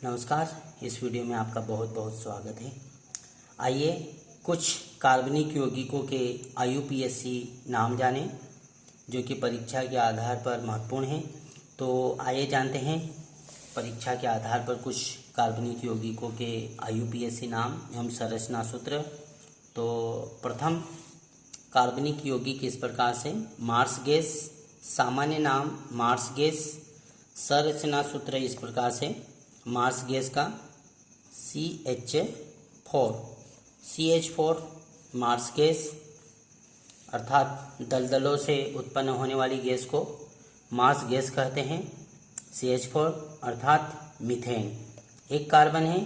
नमस्कार। इस वीडियो में आपका बहुत बहुत स्वागत है। आइए कुछ कार्बनिक यौगिकों के IUPAC नाम जानें जो कि परीक्षा के आधार पर महत्वपूर्ण हैं। तो आइए जानते हैं परीक्षा के आधार पर कुछ कार्बनिक यौगिकों के IUPAC नाम एवं संरचना सूत्र। तो प्रथम कार्बनिक यौगिक इस प्रकार से मार्स गैस, सामान्य नाम मार्स गैस, संरचना सूत्र इस प्रकार से मार्स गैस का CH4 मार्स गैस अर्थात दलदलों से उत्पन्न होने वाली गैस को मार्स गैस कहते हैं। CH4 अर्थात मीथेन, एक कार्बन है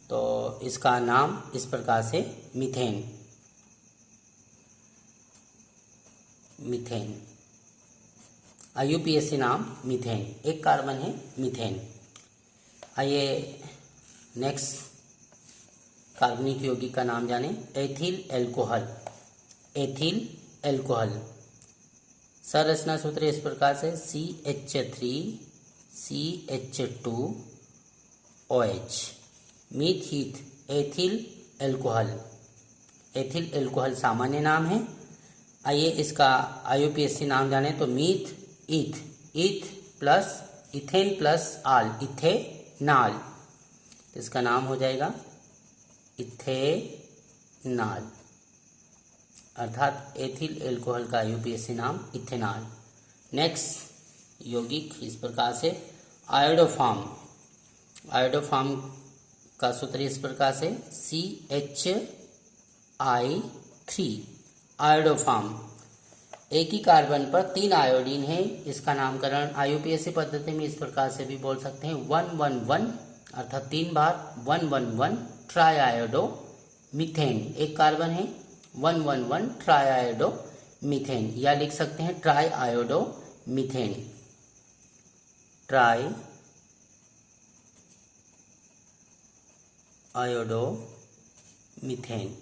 तो इसका नाम इस प्रकार से मीथेन। IUPAC नाम मीथेन, एक कार्बन है मीथेन। आइए नेक्स्ट कार्बनिक यौगिक का नाम जानें। एथिल एल्कोहल संरचना सूत्र इस प्रकार से CH3CH2OH myth Heath ethyl alcohol सामान्य नाम है। आइए इसका IUPAC नाम जानें। तो मीथ ईथ प्लस इथेन प्लस आल इथेनाल, तो इसका नाम हो जाएगा इथेनाल अर्थात एथिल एल्कोहल का IUPAC नाम इथेनाल। नेक्स्ट यौगिक इस प्रकार से आयोडोफार्म का सूत्र इस प्रकार से CHI3 आयोडोफार्म, एक ही कार्बन पर 3 आयोडीन है। इसका नामकरण IUPAC पद्धति में इस प्रकार से भी बोल सकते हैं 111 अर्थात 3 बार 111 ट्राई आयोडो मीथेन, एक कार्बन है 111 ट्राई आयोडो मीथेन, या लिख सकते हैं try iodo methane. Try iodo methane,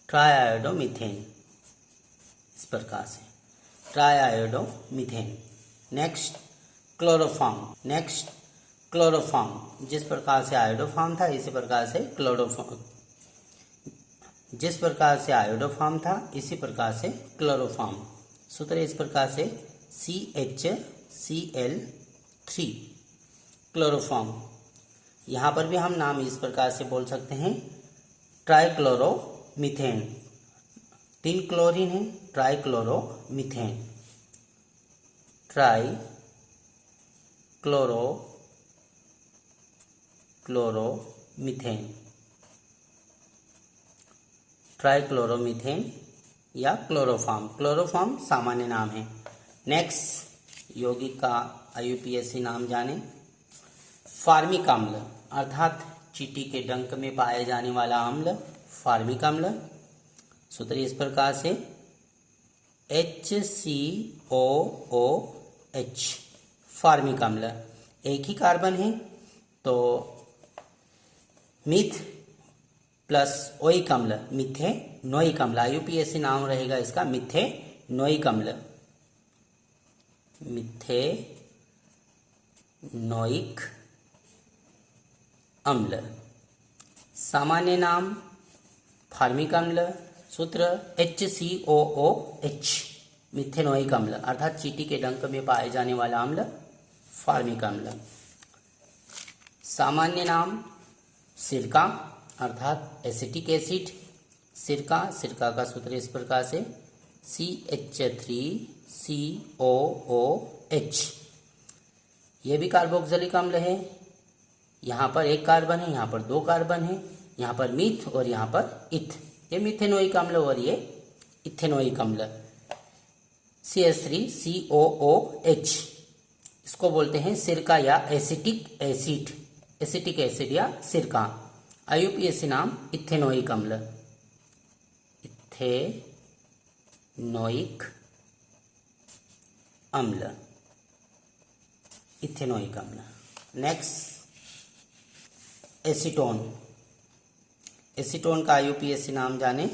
try iodo methane इस प्रकार से try iodo methane. Next chloroform, जिस प्रकार से आयोडोफॉर्म था इसी प्रकार से क्लोरोफॉर्म। सूत्र इस प्रकार से CHCl3 क्लोरोफॉर्म। यहाँ पर भी हम नाम इस प्रकार से बोल सकते हैं ट्राइक्लोरोमीथेन, 3 क्लोरीन है ट्राइक्लोरोमीथेन, ट्राइक्लोरोमीथेन या क्लोरोफॉर्म सामान्य नाम है। नेक्स्ट यौगिक का IUPAC नाम जानें। फार्मिक अम्ल अर्थात चींटी के डंक में पाए जाने वाला अम्ल फार्मिक अम्ल। सूत्र इस प्रकार से HCOOH फार्मिक अम्ल, एक ही कार्बन है तो मीथ प्लस ओइक अम्ल मिथेनोइक अम्ल, IUPAC नाम रहेगा इसका मिथेनोइक अम्ल। सामान्य नाम फार्मिक अम्ल। सूत्र HCOOH मिथेनोइक अम्ल अर्थात चींटी के डंक में पाए जाने वाला अम्ल फार्मिक अम्ल। सामान्य नाम सिरका अर्थात एसिटिक एसिड, सिरका का सूत्र इस प्रकार से CH3COOH, यह भी कार्बोक्सिलिक अम्ल है। यहाँ पर एक कार्बन है, यहाँ पर 2 कार्बन है, यहाँ पर मीथ और यहाँ पर इथ, ये मिथेनोइक अम्ल और ये इथेनोइक अम्ल। CH3COOH इसको बोलते हैं सिरका या एसिटिक एसिड या सिरका। IUPAC नाम इथेनोइक अम्ल, इथेनोइक अम्ल। नेक्स्ट एसीटोन का IUPAC नाम जाने।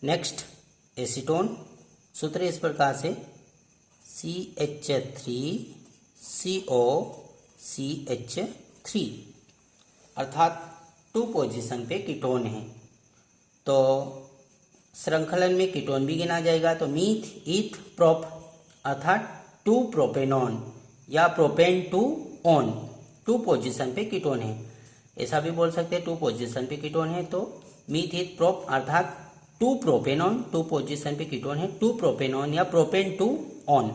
नेक्स्ट एसीटोन सूत्र इस प्रकार से CH3COCH3 अर्थात 2 पोजीशन पे कीटोन है, तो श्रृंखलन में कीटोन भी गिना जाएगा। तो मीथ ईथ प्रोप अर्थात 2 प्रोपेनॉन या प्रोपेन 2 ऑन 2 पोजीशन पे कीटोन है, ऐसा भी बोल सकते हैं 2 पोजीशन पे कीटोन है। तो मीथ ईथ प्रोप अर्थात 2 प्रोपेनॉन 2 पोजीशन पे कीटोन है, 2 प्रोपेनॉन या प्रोपेन 2 ऑन,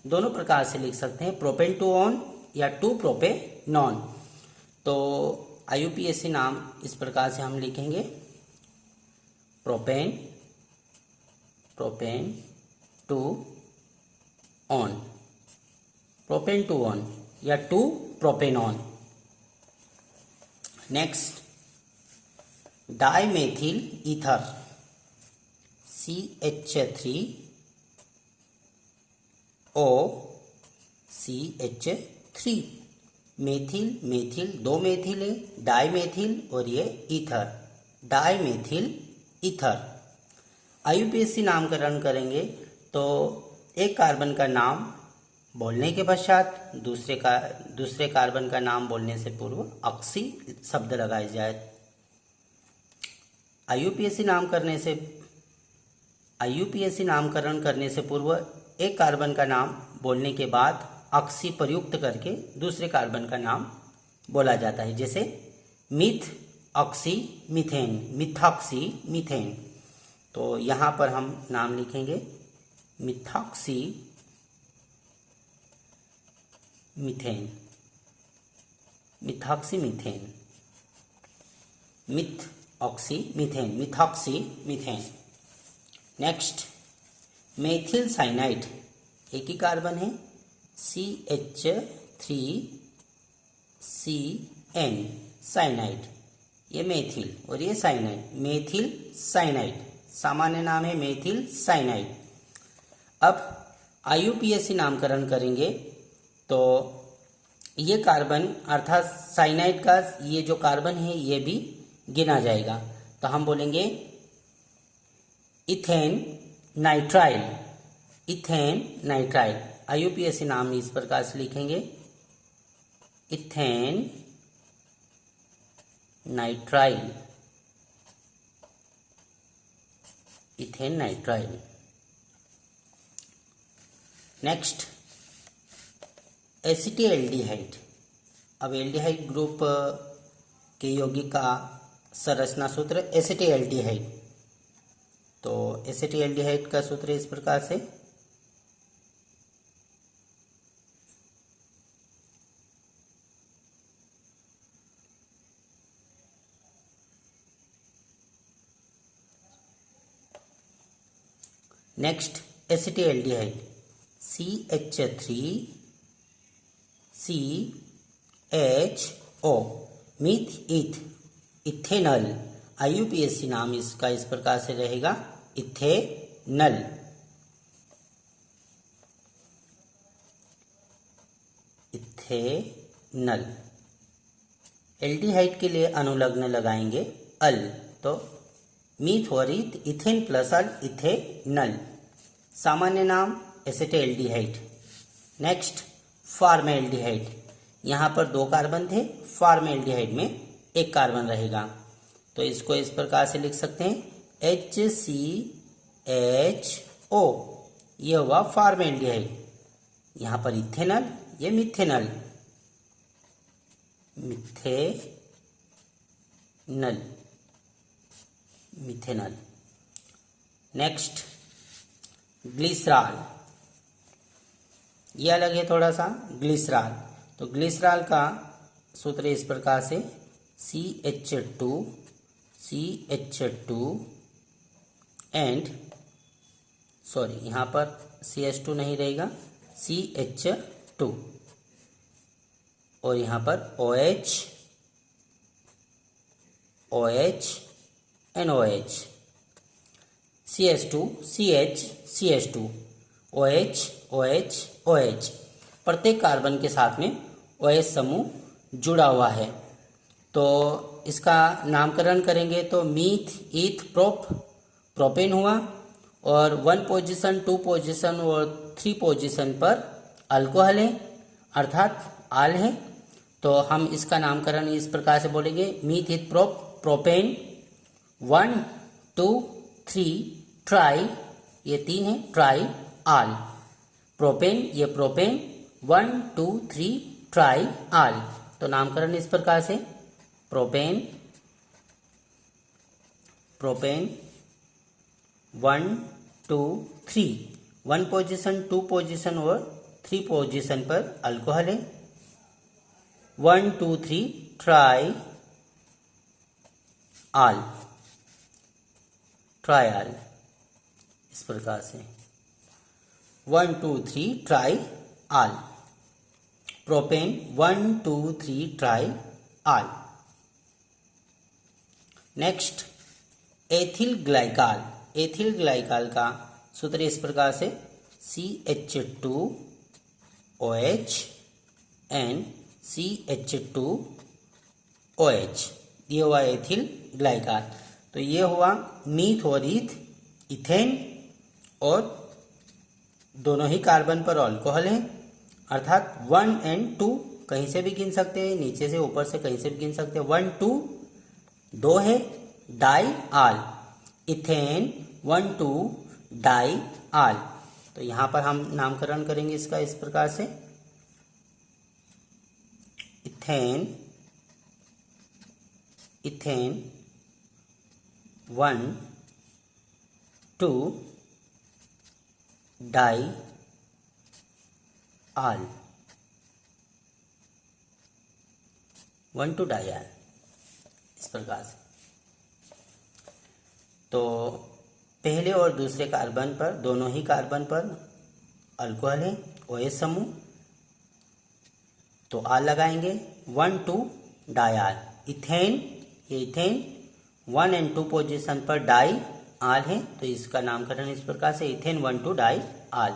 दोनों प्रकार से लिख सकते हैं, प्रोपेन 2 ऑन या 2 प्रोपेनॉन। तो IUPAC नाम इस प्रकार से हम लिखेंगे, प्रोपेन 2 ऑन, प्रोपेन 2 ऑन या 2 propanone. Next dimethyl ether CH3OCH3, methyl methyl 2 methyl है, डाइमेथिल और ये ईथर, डाइमेथिल ईथर। IUPAC नामकरण करेंगे तो एक कार्बन का नाम बोलने के पश्चात दूसरे कार्बन का नाम बोलने से पूर्व ऑक्सी शब्द लगाए जाए। IUPAC नामकरण करने से पूर्व एक कार्बन का नाम बोलने के बाद ऑक्सी प्रयुक्त करके दूसरे कार्बन का नाम बोला जाता है, जैसे myth oxy methane, methoxy methane. तो यहाँ पर हम नाम लिखेंगे methoxy methane, methoxy methane, myth oxy methane, methoxy methane. Next methyl cyanide, एक ही कार्बन है, CH3CN साइनाइड, ये मेथिल और ये साइनाइड, मेथिल साइनाइड, सामान्य नाम है मेथिल साइनाइड। अब IUPAC नामकरण करेंगे तो ये कार्बन अर्थात साइनाइड का ये जो कार्बन है ये भी गिना जाएगा। तो हम बोलेंगे ethane nitrile, ethane nitrile. IUPAC नाम इस प्रकार से लिखेंगे, ethane nitrile, ethane nitrile. Next acetaldehyde. अब एल्डिहाइड ग्रुप के यौगिक का संरचना सूत्र एसिटिल्डिहाइड। तो एसिटिल्डिहाइड का सूत्र इस प्रकार से next acetaldehyde CH3CHO, meth eth, ethanal. IUPAC नाम इसका इस प्रकार से रहेगा, इथेनल, इथेनल। एल्डिहाइड के लिए अनुलग्न लगाएंगे अल, तो मीथ और ईथ, इथेन प्लस अल, इथेनल, सामान्य नाम एसिटिल्डिहाइड। नेक्स्ट फॉर्मेल्डिहाइड, यहाँ पर 2 कार्बन थे, फॉर्मेल्डिहाइड में 1 कार्बन रहेगा। तो इसको इस प्रकार से लिख सकते हैं HCHO, ये हुआ फॉर्मेल्डिहाइड। यहाँ पर इथेनल, ये methanal, methanal, methanal. Next glycerol, ये अलग है थोड़ा सा, ग्लिसरॉल। तो ग्लिसरॉल का सूत्र इस प्रकार से CH2 एंड सॉरी यहाँ पर CH2 नहीं रहेगा, CH2 और यहाँ पर OH NOH, CH2 CH CH2 OH OH OH। प्रत्येक कार्बन के साथ में OH समूह जुड़ा हुआ है। तो इसका नामकरण करेंगे तो मीथ ईथ प्रोप, प्रोपेन हुआ, और 1 पोजीशन, 2 पोजीशन और 3 पोजीशन पर अल्कोहल है अर्थात आल है। तो हम इसका नामकरण इस प्रकार से बोलेंगे, मीथिल प्रोपेन 1 2 3 ट्राई, ये 3 है, ट्राई आल। प्रोपेन, ये प्रोपेन 1 2 3 ट्राई आल। तो नामकरण इस प्रकार से, प्रोपेन 1 2 3, 1 पोजीशन, 2 पोजीशन और 3 पोजीशन पर अल्कोहल है। 1 2 3 ट्राई आल, ट्रायल, इस प्रकार से 1 2 3 triol. Propane 1 2 3 triol. Next ethyl glycol. Ethyl glycol का सूत्र इस प्रकार से, CH2OH एंड CH2OH, ये हुआ एथिल ग्लाइकाल। तो ये हुआ मीथ और इथेन, और दोनों ही कार्बन पर अल्कोहल है अर्थात 1 और 2 कहीं से भी गिन सकते हैं, नीचे से ऊपर से कहीं से भी गिन सकते हैं। 1 2 2 है, डाई आल, इथेन 1 2 डाई आल। तो यहां पर हम नामकरण करेंगे इसका इस प्रकार से, इथेन 1 2 डाई आल, 1 2 डाई आल, इस प्रकार से। तो पहले और दूसरे कार्बन पर, दोनों ही कार्बन पर अल्कोहल है, OH समूह, तो आल लगाएंगे। 1 2 डायाल, इथेन, ये इथेन 1 और 2 पोजीशन पर डाई आल है, तो इसका नामकरण इस प्रकार से, इथेन 1 2 डाई आल।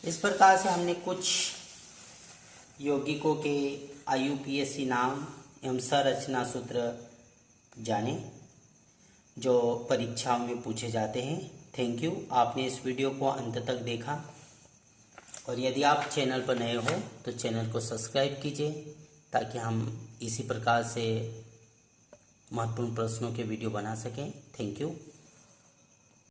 इस प्रकार से हमने कुछ यौगिकों के IUPAC नाम एवं संरचना सूत्र जाने जो परीक्षाओं में पूछे जाते हैं। थैंक यू, आपने इस वीडियो को अंत तक देखा, और यदि आप चैनल पर नए हो तो चैनल को सब्सक्राइब कीजिए ताकि हम इसी प्रकार से महत्वपूर्ण प्रश्नों के वीडियो बना सकें। Thank you.